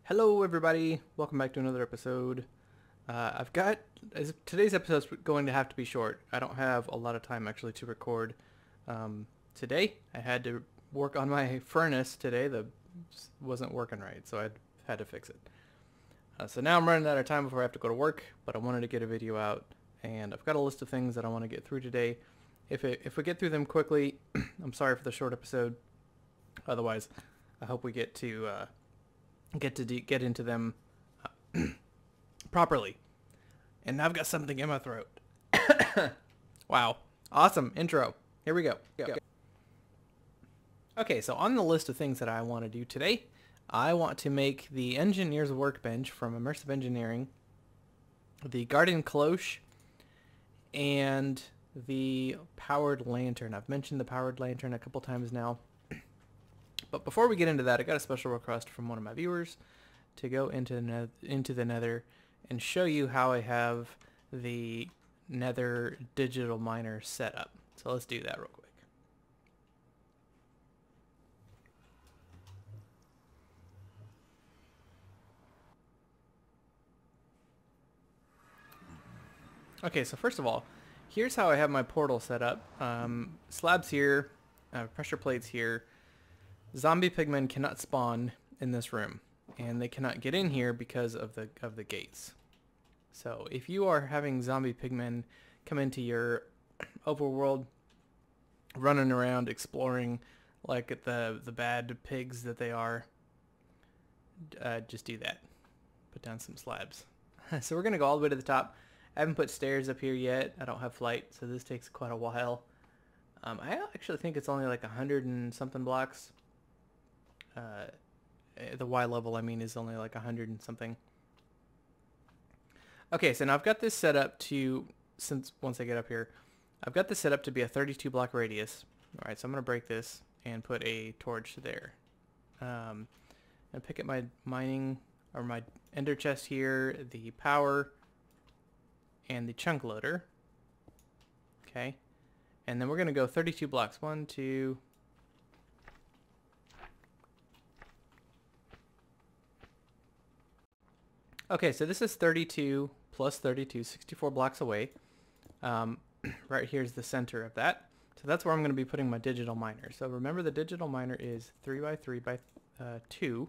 Hello everybody, welcome back to another episode. Today's episode is going to have to be short. I don't have a lot of time actually to record. Today I had to work on my furnace today that wasn't working right, so I had to fix it. So now I'm running out of time before I have to go to work, but I wanted to get a video out, and I've got a list of things that I want to get through today. If we get through them quickly, I'm sorry for the short episode. Otherwise, I hope we get into them properly. And now I've got something in my throat. Wow. Awesome intro. Here we go. Okay, so on the list of things that I want to do today, I want to make the engineer's workbench from Immersive Engineering, the garden cloche, and the powered lantern. I've mentioned the powered lantern a couple times now. But before we get into that, I got a special request from one of my viewers to go into the Nether and show you how I have the Nether digital miner set up. So let's do that real quick. Okay, so first of all, here's how I have my portal set up. Slabs here, pressure plates here. Zombie pigmen cannot spawn in this room, and they cannot get in here because of the gates. So if you are having zombie pigmen come into your overworld, running around exploring like the bad pigs that they are, just do that. Put down some slabs. So we're gonna go all the way to the top. I haven't put stairs up here yet. I don't have flight, so this takes quite a while. I actually think it's only like 100 and something blocks. The Y level, I mean, is only like 100 and something. Okay, so now I've got this set up to, once I get up here, I've got this set up to be a 32 block radius. Alright, so I'm going to break this and put a torch there. And pick up my mining, or my ender chest here, the power, and the chunk loader. Okay, and then we're going to go 32 blocks. 1, 2... Okay, so this is 32 plus 32, 64 blocks away. Right here's the center of that. So that's where I'm going to be putting my digital miner. So remember, the digital miner is 3 by 3 by 2,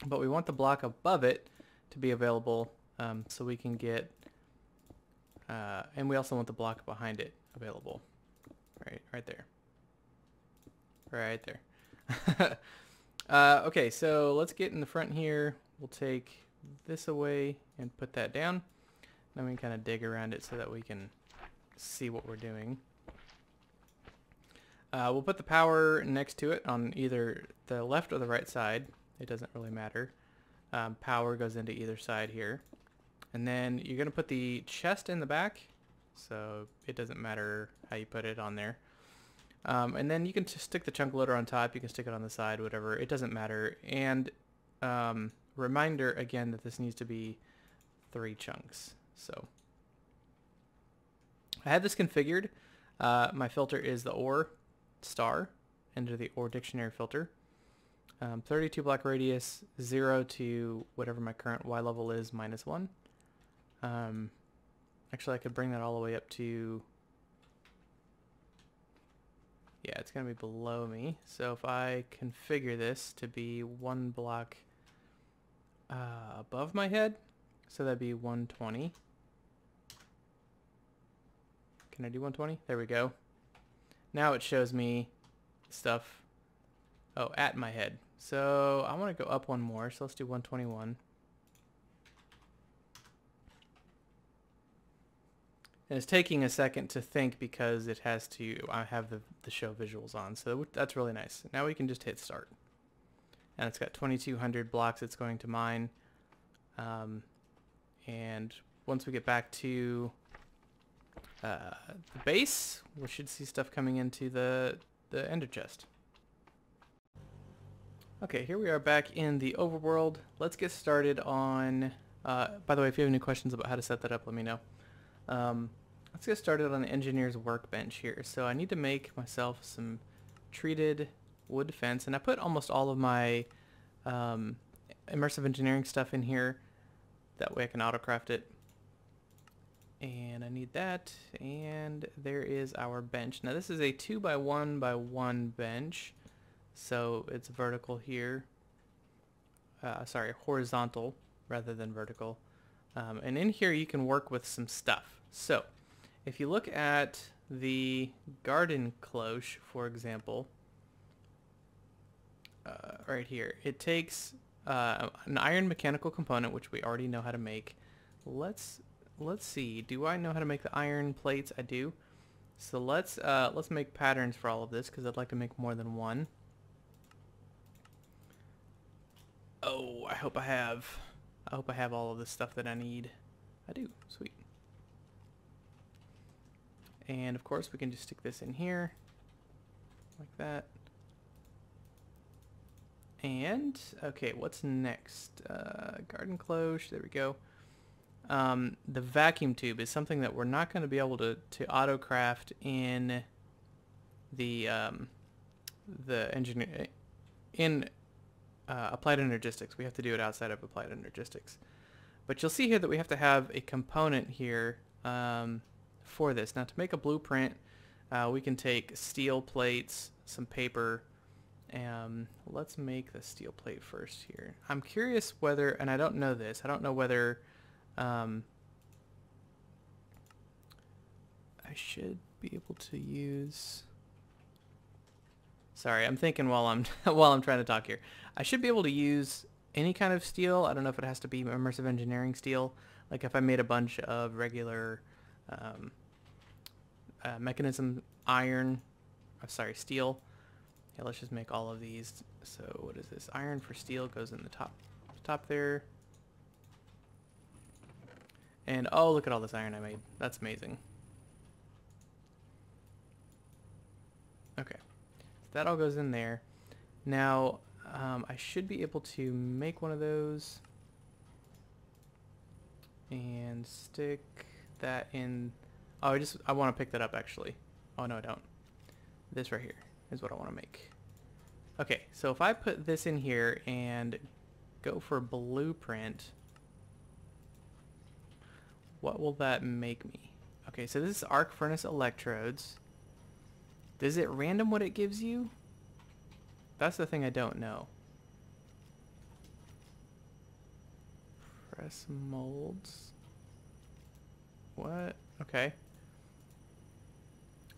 but we want the block above it to be available, so we can get, and we also want the block behind it available. Right there. Right there. Okay, so let's get in the front here. We'll take this away and put that down. Then we can kind of dig around it so that we can see what we're doing. We'll put the power next to it on either the left or the right side. It doesn't really matter. Power goes into either side here. And then you're going to put the chest in the back, so it doesn't matter how you put it on there. And then you can just stick the chunk loader on top. You can stick it on the side, whatever. It doesn't matter. And reminder again that this needs to be 3 chunks. So I have this configured. My filter is the ore star, enter the ore dictionary filter. 32 block radius, 0 to whatever my current Y level is, -1. Actually, I could bring that all the way up to, yeah, it's going to be below me. So if I configure this to be 1 block above my head, so that'd be 120. Can I do 120? There we go. Now it shows me stuff, at my head. So I want to go up one more, so let's do 121. And it's taking a second to think because it has to, I have the show visuals on, so that's really nice. Now we can just hit start. And it's got 2200 blocks it's going to mine. And once we get back to the base, we should see stuff coming into the ender chest. Okay, here we are back in the overworld. Let's get started on, by the way, if you have any questions about how to set that up, let me know. Let's get started on the engineer's workbench here. So I need to make myself some treated wood fence, and I put almost all of my immersive engineering stuff in here. That way I can auto-craft it. And I need that. And there is our bench. Now this is a 2x1x1 bench. So it's vertical here. Sorry, horizontal rather than vertical. And in here you can work with some stuff. So if you look at the garden cloche, for example, right here, it takes an iron mechanical component, which we already know how to make. Let's see. Do I know how to make the iron plates? I do. So let's make patterns for all of this because I'd like to make more than one. Oh, I hope I have all of the stuff that I need. I do. Sweet. And of course we can just stick this in here like that. And okay, what's next? Garden cloche, there we go. The vacuum tube is something that we're not going to be able to auto craft in the engineer in applied energistics. We have to do it outside of applied energistics. But you'll see here that we have to have a component here for this. Now to make a blueprint, we can take steel plates, some paper. Let's make the steel plate first here. I'm curious whether, and I don't know this, I don't know whether I should be able to use, sorry, I'm thinking while I'm while I'm trying to talk here. I should be able to use any kind of steel. I don't know if it has to be immersive engineering steel. Like if I made a bunch of regular mechanism iron, steel. Yeah, let's just make all of these. So what is this? Iron for steel goes in the top there. And oh, look at all this iron I made. That's amazing. Okay, so that all goes in there. Now I should be able to make one of those and stick that in. Oh, I want to pick that up actually. Oh no, I don't. This right here is what I want to make. Okay, so if I put this in here and go for blueprint, what will that make me? Okay, so this is arc furnace electrodes. Does it random what it gives you? That's the thing I don't know. Press molds. What? Okay.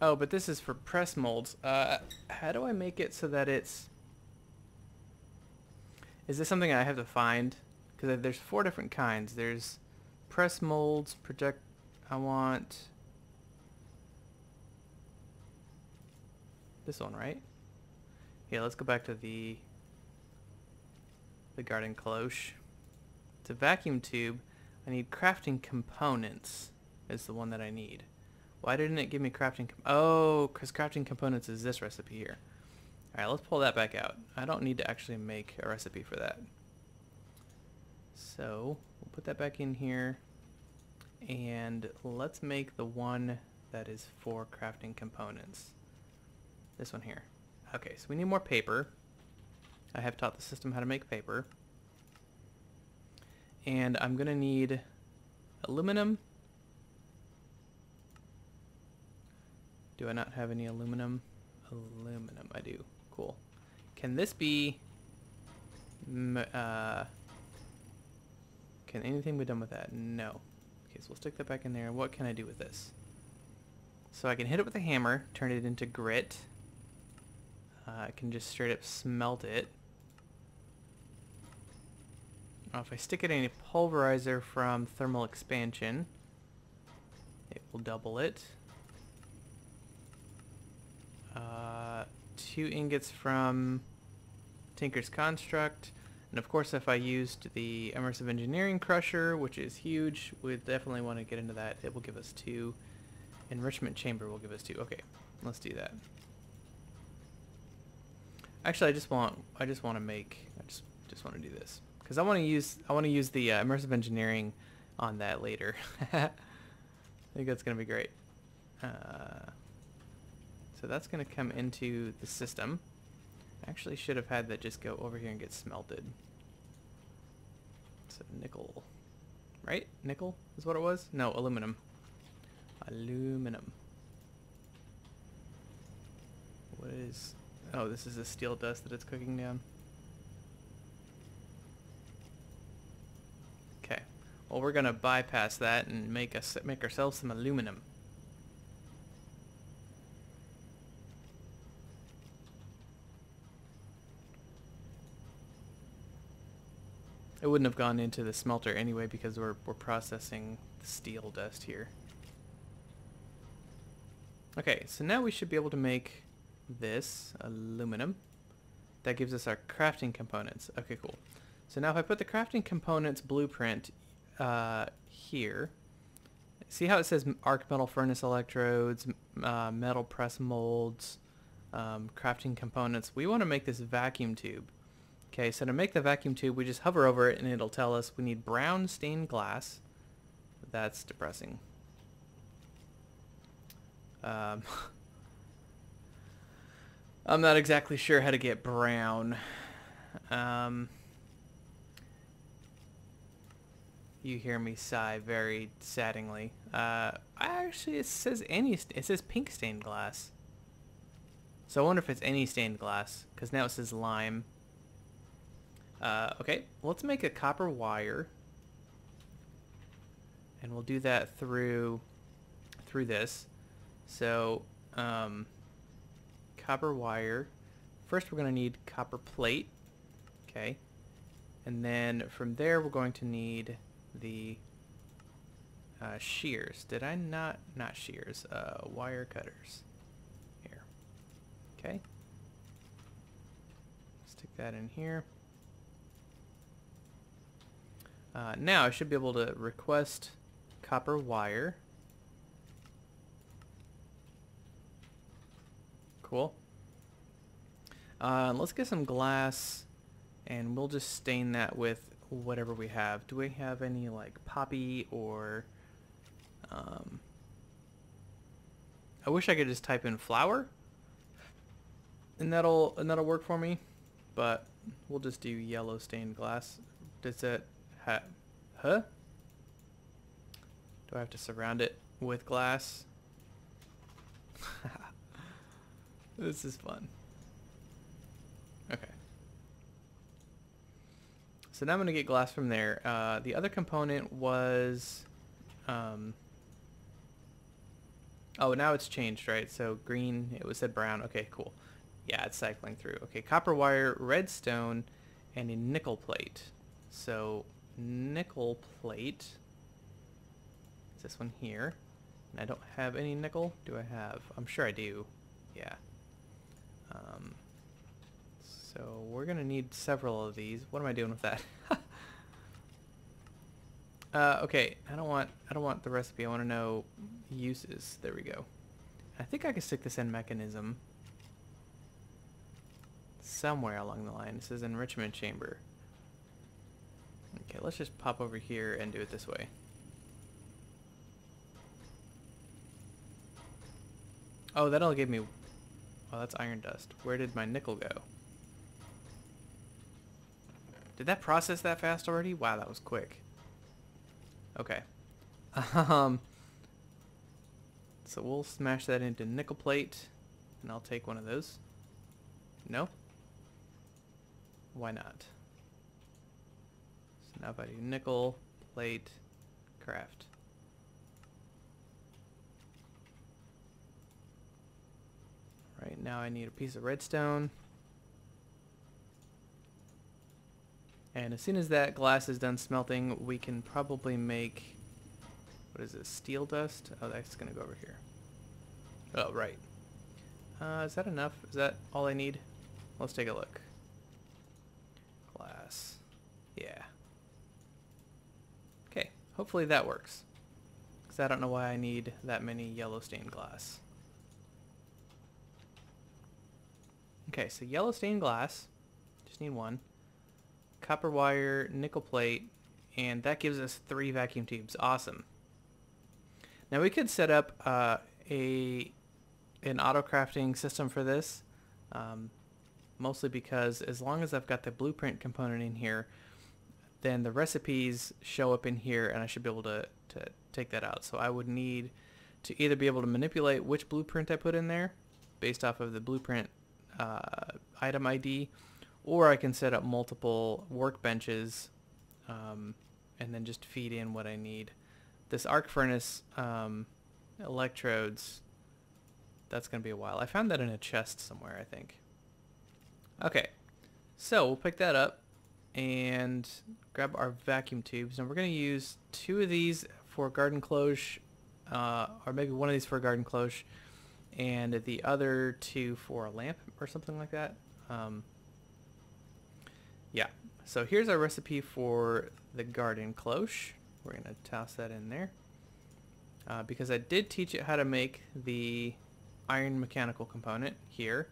Oh, but this is for press molds. How do I make it so that it's... Is this something I have to find? Because there's 4 different kinds. There's press molds, project... I want... this one, right? Yeah, let's go back to the garden cloche. It's a vacuum tube. I need crafting components is the one that I need. Why didn't it give me crafting? Oh, because crafting components is this recipe here. Alright, let's pull that back out. I don't need to actually make a recipe for that. So, we'll put that back in here. And let's make the one that is for crafting components. This one here. Okay, so we need more paper. I have taught the system how to make paper. And I'm going to need aluminum. Do I not have any aluminum? Aluminum, I do. Cool. Can this be... can anything be done with that? No. Okay, so we'll stick that back in there. What can I do with this? So I can hit it with a hammer, turn it into grit. I can just straight up smelt it. If I stick it in a pulverizer from thermal expansion, it will double it. 2 ingots from Tinker's Construct. And of course, if I used the Immersive Engineering Crusher, which is huge, we'd definitely want to get into that. It will give us 2. Enrichment Chamber will give us 2. Okay, let's do that. Actually, I just want to do this because I want to use the Immersive Engineering on that later. I think that's gonna be great. So that's gonna come into the system. I actually should have had that just go over here and get smelted. So nickel, right? Nickel is what it was? No, aluminum. Aluminum. What is... Oh, this is the steel dust that it's cooking down. Okay. Well, we're gonna bypass that and make ourselves some aluminum. It wouldn't have gone into the smelter anyway because we're processing the steel dust here. Okay, so now we should be able to make this aluminum. That gives us our crafting components. Okay, cool. So now if I put the crafting components blueprint here, see how it says arc metal furnace electrodes, metal press molds, crafting components. We want to make this vacuum tube. Okay, so to make the vacuum tube, we just hover over it and it'll tell us we need brown stained glass. That's depressing. I'm not exactly sure how to get brown. You hear me sigh very saddeningly. Actually, it says pink stained glass. So I wonder if it's any stained glass, because now it says lime. Okay, let's make a copper wire, and we'll do that through this. So copper wire. First, we're going to need copper plate. Okay, and then from there, we're going to need the shears. Did I not shears? Wire cutters. Here. Okay. Stick that in here. Now I should be able to request copper wire. Cool. Let's get some glass, and we'll just stain that with whatever we have. Do we have any like poppy or... I wish I could just type in flour, and that'll work for me. But we'll just do yellow stained glass. Does that... Huh? Do I have to surround it with glass? This is fun. Okay. So now I'm going to get glass from there. The other component was... Oh, now it's changed, right? So green, it was said brown. Okay, cool. Yeah, it's cycling through. Okay, copper wire, redstone, and a nickel plate. So... nickel plate is this one here, and I don't have any nickel. Do I have? I'm sure I do. Yeah. So we're gonna need several of these. What am I doing with that? Okay, I don't want the recipe. I want to know uses. There we go. I think I can stick this in mechanism somewhere along the line. It says enrichment chamber. Okay, let's just pop over here and do it this way. Oh, that'll give me... Oh, that's iron dust. Where did my nickel go? Did that process that fast already? Wow, that was quick. Okay. So we'll smash that into nickel plate, and I'll take one of those. No? Why not? Now if I do nickel, plate, craft. Right now I need a piece of redstone. And as soon as that glass is done smelting, we can probably make... What is this? Steel dust? Oh, that's going to go over here. Oh, right. Is that enough? Is that all I need? Let's take a look. Glass. Yeah. Okay, hopefully that works. Because I don't know why I need that many yellow stained glass. Okay, so yellow stained glass. Just need one. Copper wire, nickel plate, and that gives us 3 vacuum tubes. Awesome. Now we could set up an auto crafting system for this. Mostly because as long as I've got the blueprint component in here, then the recipes show up in here and I should be able to take that out. So I would need to either be able to manipulate which blueprint I put in there based off of the blueprint item ID, or I can set up multiple workbenches and then just feed in what I need. This arc furnace electrodes, that's going to be a while. I found that in a chest somewhere, I think. Okay, so we'll pick that up and grab our vacuum tubes, and we're going to use 2 of these for garden cloche, or maybe 1 of these for a garden cloche, and the other 2 for a lamp or something like that. Yeah, so here's our recipe for the garden cloche. We're going to toss that in there. Because I did teach it how to make the iron mechanical component here.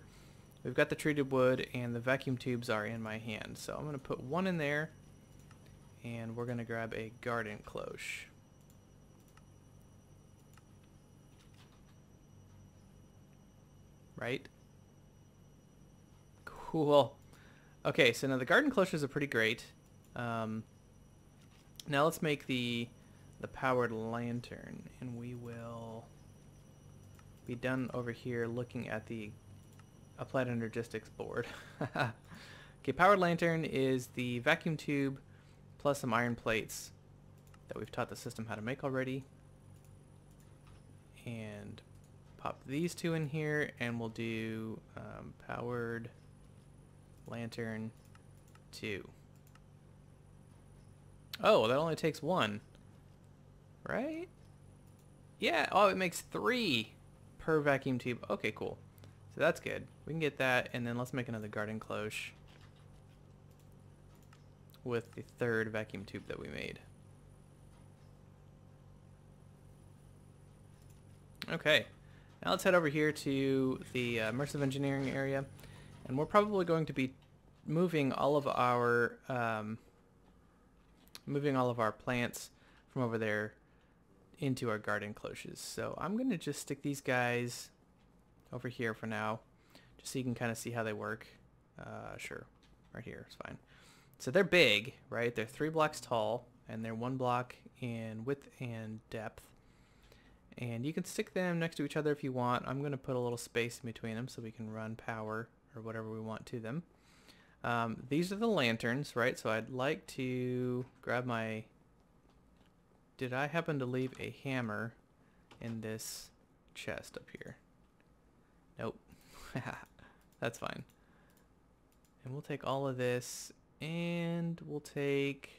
We've got the treated wood and the vacuum tubes are in my hand. So I'm going to put 1 in there and we're going to grab a garden cloche. Right? Cool. Okay, so now the garden cloches are pretty great. Now let's make the powered lantern, and we will be done over here looking at the applied energistics board. Okay, powered lantern is the vacuum tube plus some iron plates that we've taught the system how to make already. And pop these 2 in here, and we'll do powered lantern 2. Oh, that only takes 1. Right? Yeah, oh, it makes 3 per vacuum tube. Okay, cool. So that's good. We can get that, and then let's make another garden cloche with the 3rd vacuum tube that we made. Okay, now let's head over here to the immersive engineering area, and we're probably going to be moving all of our plants from over there into our garden cloches. So I'm going to just stick these guys over here for now, just so you can kind of see how they work. Sure, right here is fine. So they're big, right? They're 3 blocks tall, and they're 1 block in width and depth. And you can stick them next to each other if you want. I'm going to put a little space in between them so we can run power or whatever we want to them. These are the lanterns, right? So I'd like to grab my... Did I happen to leave a hammer in this chest up here? Nope. That's fine. And we'll take all of this, and we'll take...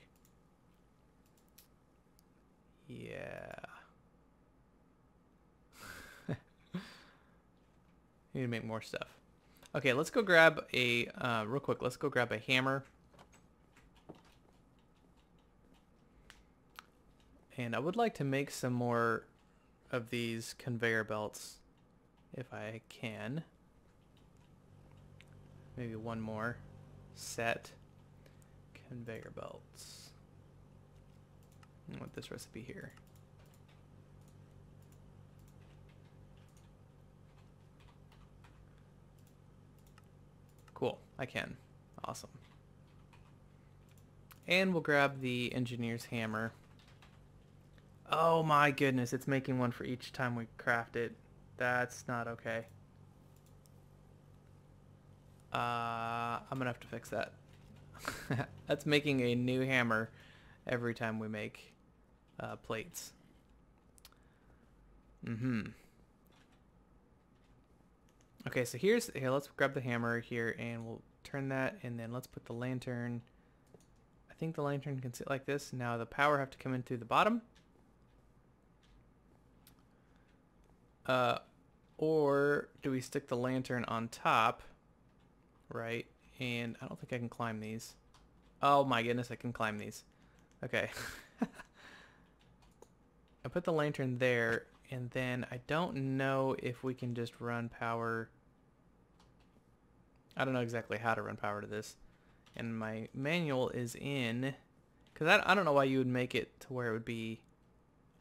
Yeah. Need to make more stuff. Okay, let's go grab a, real quick, let's go grab a hammer. And I would like to make some more of these conveyor belts, if I can. Maybe 1 more set. Conveyor belts. I want this recipe here. Cool, I can. Awesome. And we'll grab the engineer's hammer. Oh my goodness, it's making 1 for each time we craft it. That's not okay. I'm gonna have to fix that. That's making a new hammer every time we make plates. Okay, so here, let's grab the hammer here and we'll turn that, and then let's put the lantern. I think the lantern can sit like this. Now the power have to come in through the bottom. Or do we stick the lantern on top, right? And I don't think I can climb these. Oh my goodness, I can climb these. Okay. I put the lantern there, and then I don't know if we can just run power. I don't know exactly how to run power to this. And my manual is in, because I don't know why you would make it to where it would be.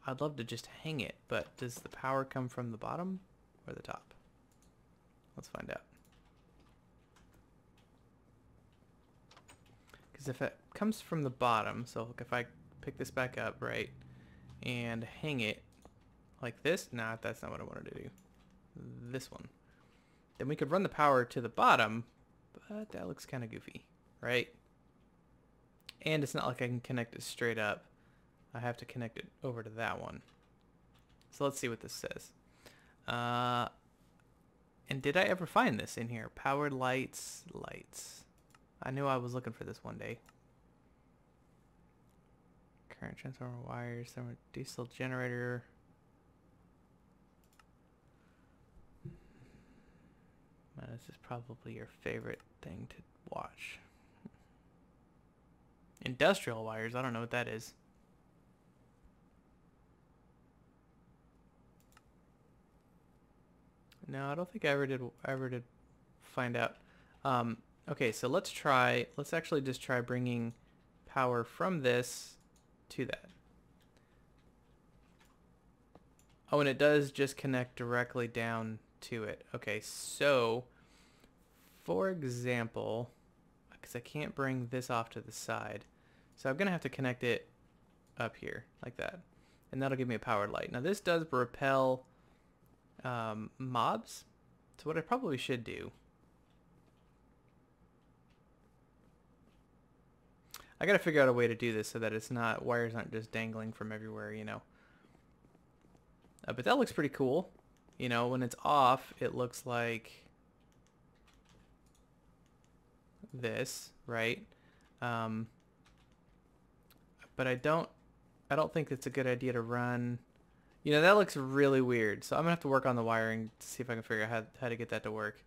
I'd love to just hang it, but does the power come from the bottom or the top? Let's find out. Because if it comes from the bottom. So if I pick this back up, right, and hang it like this. Nah, that's not what I wanted to do. This one. Then we could run the power to the bottom, but that looks kind of goofy, right? And it's not like I can connect it straight up. I have to connect it over to that one. So let's see what this says. And did I ever find this in here? Powered lights. I knew I was looking for this one day. Current transformer wires, thermal diesel generator. This is probably your favorite thing to watch. Industrial wires, I don't know what that is. No, I don't think I ever did find out. Okay, so let's actually just try bringing power from this to that. Oh, and it does just connect directly down to it. Okay, so for example, because I can't bring this off to the side, so I'm gonna have to connect it up here like that, and that'll give me a powered light. Now this does repel mobs, so what I probably should do, I gotta figure out a way to do this so that it's not, wires aren't just dangling from everywhere, you know. But that looks pretty cool. You know, when it's off, it looks like this, right? But I don't think it's a good idea to run. You know, that looks really weird. So I'm gonna have to work on the wiring to see if I can figure out how to get that to work.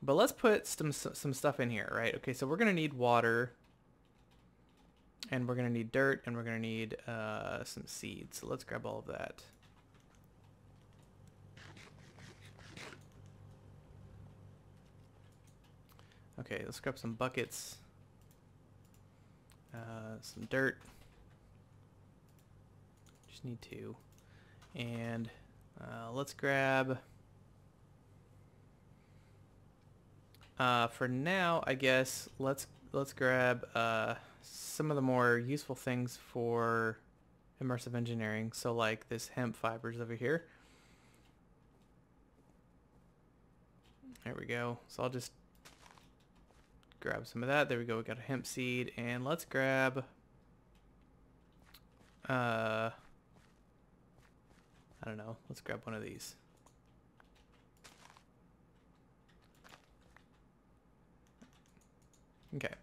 But let's put some stuff in here, right? Okay, so we're gonna need water, and we're gonna need dirt, and we're gonna need some seeds. So let's grab all of that. Okay, let's grab some buckets, some dirt. Just need two, and let's grab. For now, I guess let's grab some of the more useful things for immersive engineering. So like this hemp fibers over here. There we go. So I'll just grab some of that. There we go. We got a hemp seed, and let's grab I don't know. Let's grab one of these. Okay.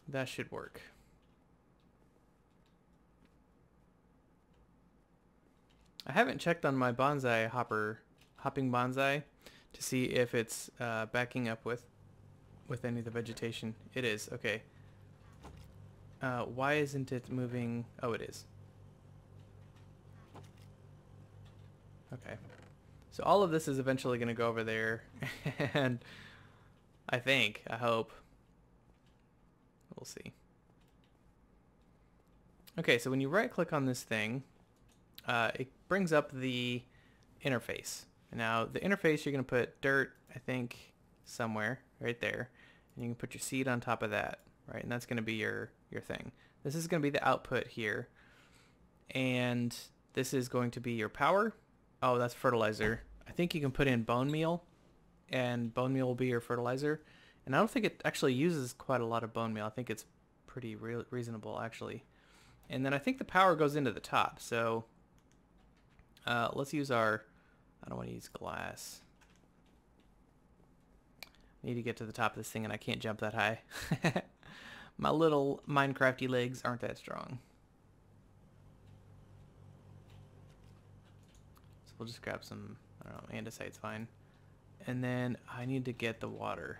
That should work. I haven't checked on my bonsai hopping bonsai to see if it's backing up with any of the vegetation. It is. Okay. Why isn't it moving? Oh, it is. Okay. So all of this is eventually going to go over there, and I hope. We'll see. Okay, so when you right click on this thing, it brings up the interface. Now the interface, you're going to put dirt, I think, somewhere right there, and you can put your seed on top of that, right? And that's going to be your thing. This is going to be the output here, and this is going to be your power. Oh, that's fertilizer. I think you can put in bone meal, and bone meal will be your fertilizer. And I don't think it actually uses quite a lot of bone meal. I think it's pretty reasonable, actually. And then I think the power goes into the top. So let's use our, I don't want to use glass. I need to get to the top of this thing, and I can't jump that high. My little Minecrafty legs aren't that strong. So we'll just grab some, I don't know, andesite's fine. And then I need to get the water.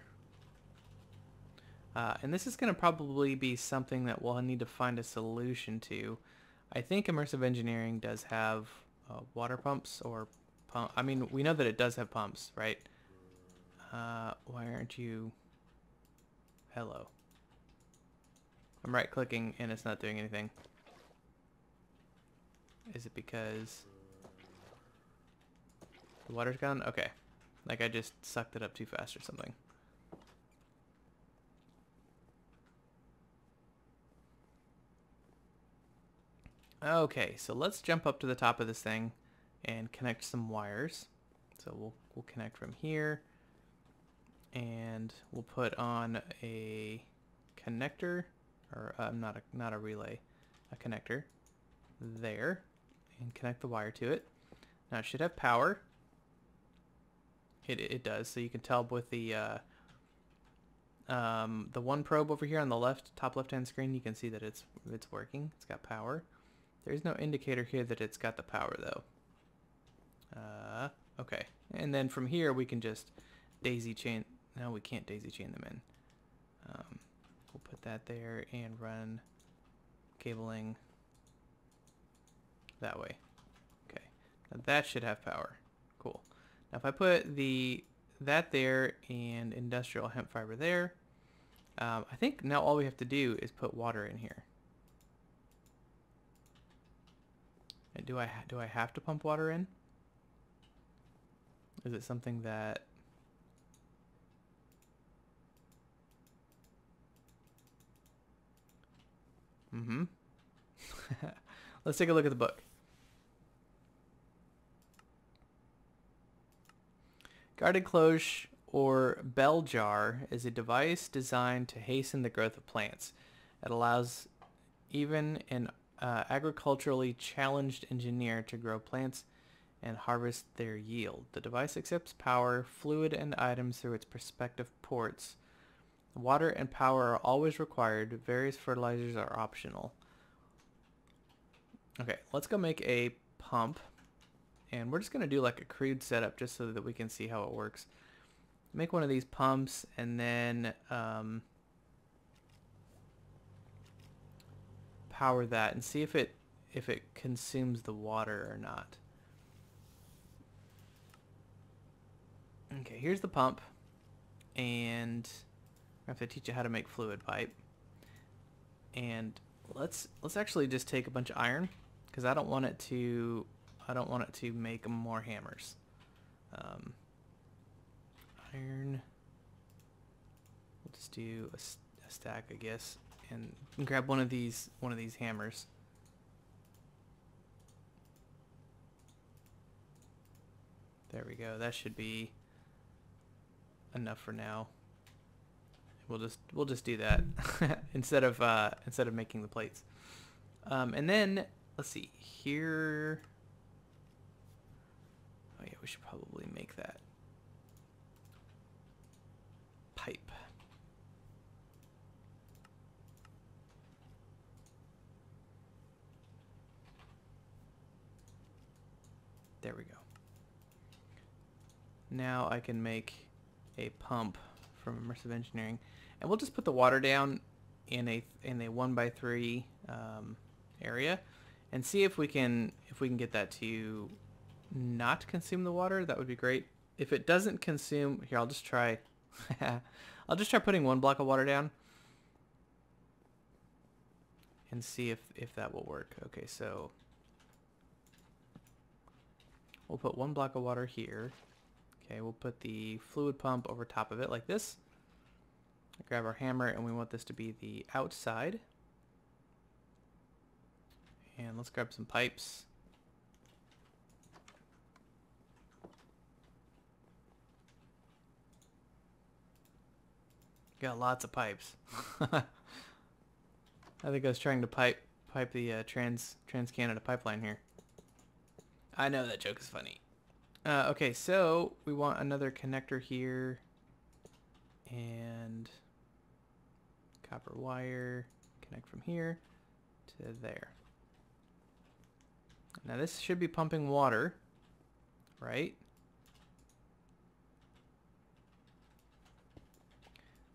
And this is going to probably be something that we'll need to find a solution to. I think immersive engineering does have water pumps or pump. I mean, we know that it does have pumps, right? Why aren't you? Hello. I'm right clicking and it's not doing anything. Is it because the water's gone? Okay. Like I just sucked it up too fast or something. Okay, so let's jump up to the top of this thing and connect some wires. So we'll connect from here, and we'll put on a connector, or not a relay, a connector there, and connect the wire to it. Now it should have power. It does. So you can tell with the one probe over here on the top left-hand screen, you can see that it's working. It's got power. There's no indicator here that it's got the power though. Okay, and then from here we can just daisy chain. No, we can't daisy chain them in. We'll put that there and run cabling that way. Okay, now that should have power. Cool. Now if I put that there and industrial hemp fiber there, I think now all we have to do is put water in here. And do I have to pump water in? Is it something that... Mm-hmm. Let's take a look at the book. Garden cloche or bell jar is a device designed to hasten the growth of plants. It allows even an agriculturally challenged engineer to grow plants and harvest their yield. The device accepts power, fluid, and items through its respective ports. Water and power are always required. Various fertilizers are optional. Okay, let's go make a pump. And we're just going to do like a crude setup just so that we can see how it works. Make one of these pumps and then power that and see if it consumes the water or not. Okay, here's the pump, and I have to teach you how to make fluid pipe. And let's actually just take a bunch of iron, because I don't want it to make more hammers. Iron. We'll just do a stack, I guess, and grab one of these hammers. There we go. That should be enough for now. We'll just do that instead of making the plates. And then let's see here. Oh yeah, we should probably make that pipe. There we go. Now I can make a pump from immersive engineering, and we'll just put the water down in a 1x3 area, and see if we can get that to not consume the water. That would be great. If it doesn't consume, here I'll just try. I'll just try putting one block of water down and see if that will work. Okay, so we'll put one block of water here. Okay, we'll put the fluid pump over top of it like this. Grab our hammer, and we want this to be the outside. And let's grab some pipes. Got lots of pipes. I think I was trying to pipe the Trans-Canada pipeline here. I know that joke is funny. Okay, so we want another connector here, and copper wire, connect from here to there. Now this should be pumping water, right?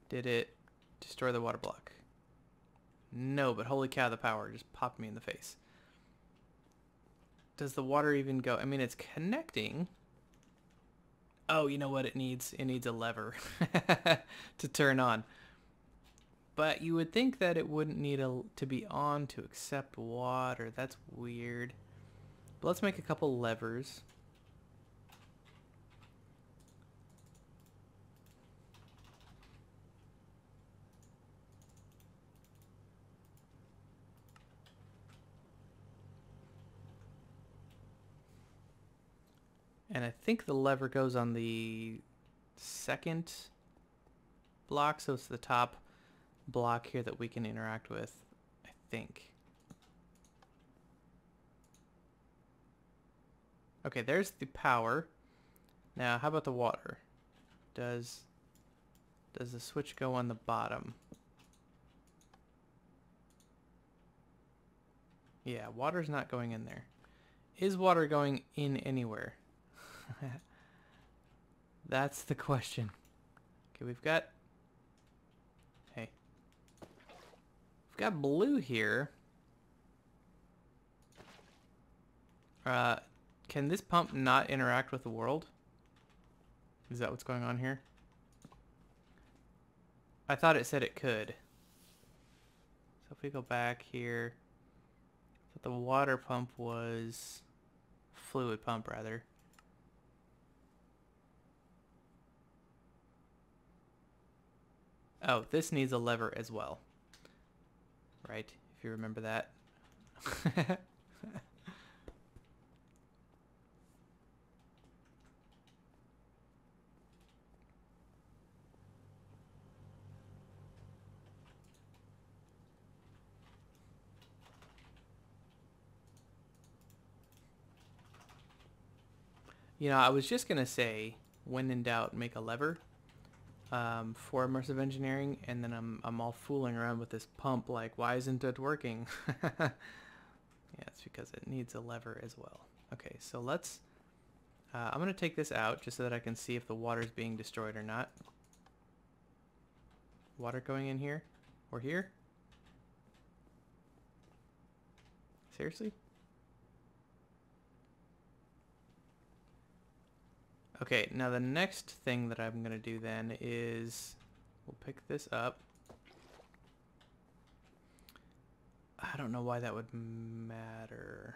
Did it destroy the water block? No, but holy cow, the power just popped me in the face. Does the water even go? I mean, it's connecting. Oh, you know what it needs? It needs a lever to turn on. But you would think that it wouldn't need to be on to accept water. That's weird. But let's make a couple levers. And I think the lever goes on the second block, so it's the top block here that we can interact with, I think. Okay, there's the power. Now, how about the water? Does the switch go on the bottom? Yeah, water's not going in there. Is water going in anywhere? That's the question. Okay, we've got... Hey. We've got blue here. Can this pump not interact with the world? Is that what's going on here? I thought it said it could. So if we go back here, I thought the water pump was fluid pump rather. Oh, this needs a lever as well. Right, if you remember that. You know, I was just gonna say, when in doubt, make a lever for immersive engineering, and then I'm all fooling around with this pump, like, why isn't it working? Yeah, it's because it needs a lever as well. Okay, so let's, I'm gonna take this out just so that I can see if the water's being destroyed or not. Water going in here? Or here? Seriously? Okay, now the next thing that I'm going to do then is we'll pick this up. I don't know why that would matter.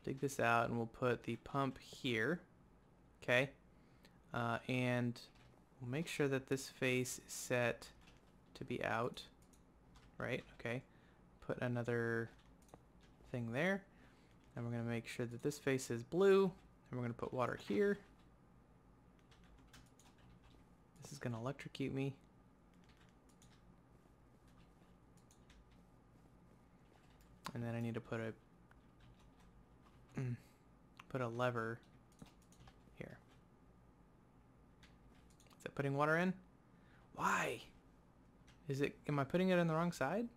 Dig this out and we'll put the pump here. Okay. And we'll make sure that this face is set to be out. Right? Okay. Put another thing there, and we're going to make sure that this face is blue, and we're going to put water here. This is going to electrocute me. And then I need to put a lever here. Is it putting water in? Why? Am I putting it in the wrong side?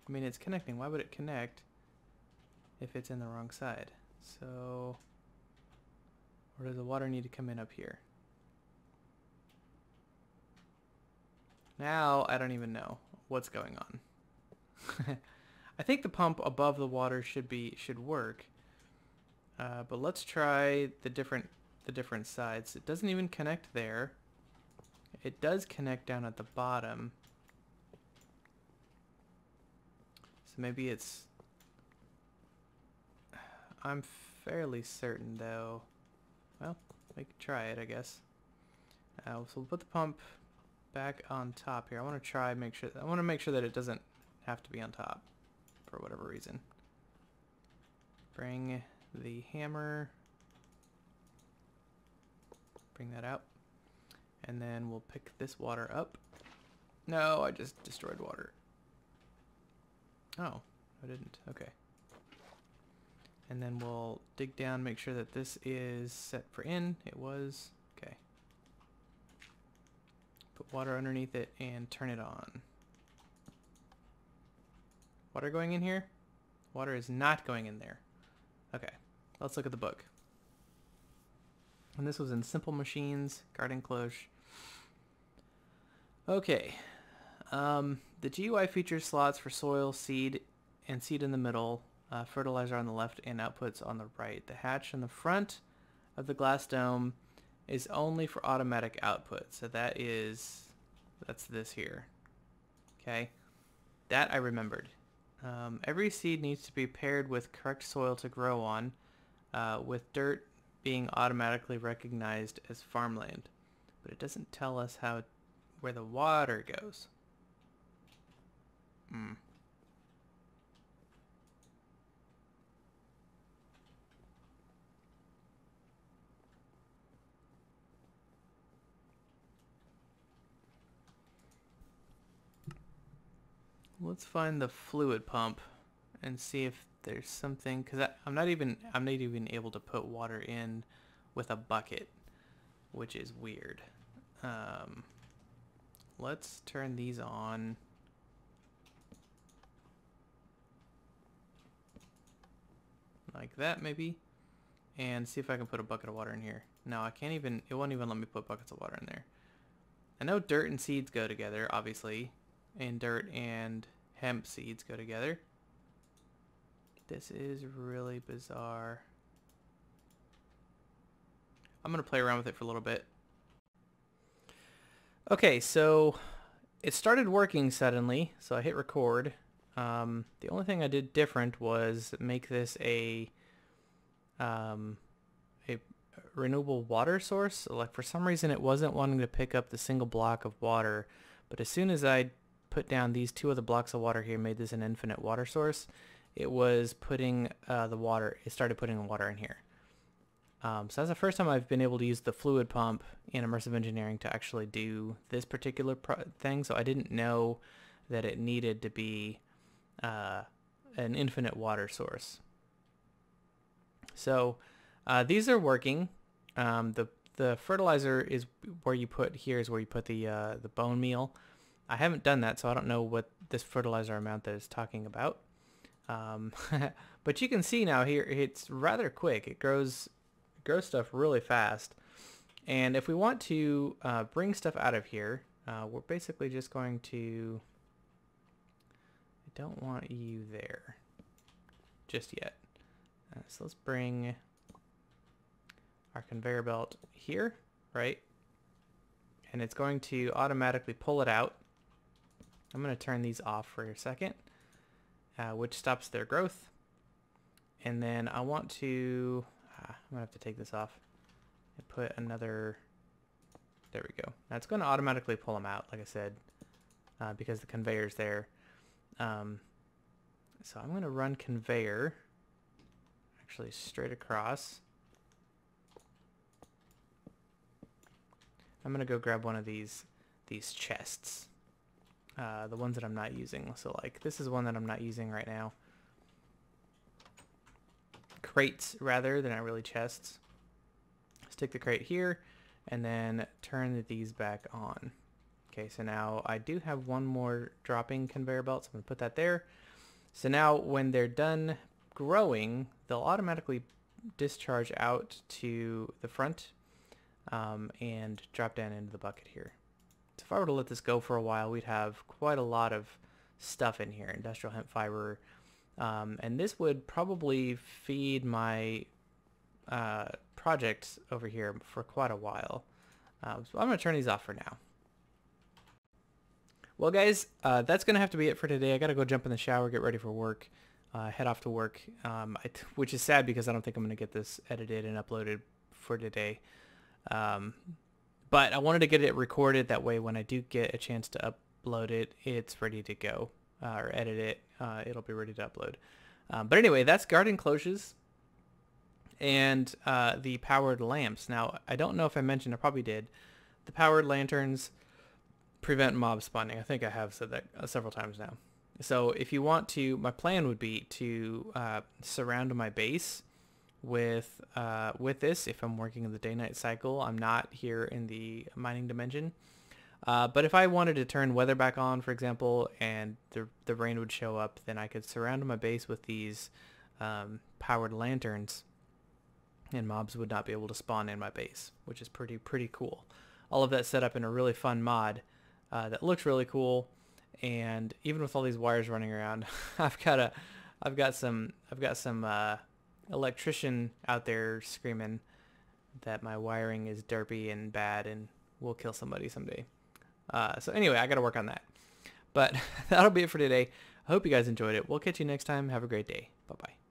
I mean, it's connecting. Why would it connect if it's in the wrong side? So, or does the water need to come in up here? Now, I don't even know what's going on. I think the pump above the water should work. But let's try the different sides. It doesn't even connect there. It does connect down at the bottom. So maybe it's... I'm fairly certain though. Well, we could try it, I guess. So we'll put the pump back on top here. I want to make sure that it doesn't have to be on top for whatever reason. Bring the hammer. Bring that out. And then we'll pick this water up. No, I just destroyed water. Oh, I didn't. Okay. And then we'll dig down, make sure that this is set for in. It was. Okay. Put water underneath it and turn it on. Water going in here? Water is not going in there. Okay. Let's look at the book. And this was in Simple Machines, Garden Cloche. Okay. The GUI features slots for soil, seed, and seed in the middle, fertilizer on the left, and outputs on the right. The hatch in the front of the glass dome is only for automatic output. So that's this here. Okay. That I remembered. Every seed needs to be paired with correct soil to grow on, with dirt being automatically recognized as farmland. But it doesn't tell us where the water goes. let's find the fluid pump and see if there's something, because I'm not even able to put water in with a bucket, which is weird. Let's turn these on. Like that maybe, and see if I can put a bucket of water in here. No, I can't even, it won't even let me put buckets of water in there. I know dirt and seeds go together, obviously, and dirt and hemp seeds go together. This is really bizarre. I'm gonna play around with it for a little bit. Okay, so it started working suddenly, so I hit record. The only thing I did different was make this a renewable water source. Like, for some reason it wasn't wanting to pick up the single block of water, but as soon as I put down these two other blocks of water here, made this an infinite water source, it was putting it started putting the water in here. So that's the first time I've been able to use the fluid pump in immersive engineering to actually do this particular thing. So I didn't know that it needed to be an infinite water source. So these are working. The fertilizer is where you put, here is where you put the bone meal. I haven't done that, so I don't know what this fertilizer amount that it's talking about. But you can see now here, it's rather quick. It grows stuff really fast. And if we want to bring stuff out of here, we're basically just going to, I don't want you there just yet. So let's bring our conveyor belt here, right? And it's going to automatically pull it out. I'm going to turn these off for a second, which stops their growth. And then I want to, I'm going to have to take this off and put another, there we go. Now it's going to automatically pull them out, like I said, because the conveyor's there. So I'm going to run conveyor actually straight across. I'm going to go grab one of these chests, the ones that I'm not using. So like this is one that I'm not using right now. Crates rather, they're not really chests. Stick the crate here and then turn these back on. Okay, so now I do have one more dropping conveyor belt, so I'm going to put that there. So now when they're done growing, they'll automatically discharge out to the front and drop down into the bucket here. So if I were to let this go for a while, we'd have quite a lot of stuff in here, industrial hemp fiber, and this would probably feed my project over here for quite a while. So I'm going to turn these off for now. Well guys, that's going to have to be it for today. I got to go jump in the shower, get ready for work, head off to work, which is sad because I don't think I'm going to get this edited and uploaded for today. But I wanted to get it recorded, that way when I do get a chance to upload it, it's ready to go, or edit it, it'll be ready to upload. But anyway, that's garden cloches and the powered lamps. Now, I don't know if I mentioned, I probably did, the powered lanterns prevent mob spawning. I think I have said that several times now. So if you want to, my plan would be to surround my base with this. If I'm working in the day-night cycle, I'm not here in the mining dimension. But if I wanted to turn weather back on, for example, and the rain would show up, then I could surround my base with these powered lanterns, and mobs would not be able to spawn in my base, which is pretty cool. All of that set up in a really fun mod that looks really cool, and even with all these wires running around, I've got some electrician out there screaming that my wiring is derpy and bad and will kill somebody someday. So anyway, I got to work on that. But that'll be it for today. I hope you guys enjoyed it. We'll catch you next time. Have a great day. Bye-bye.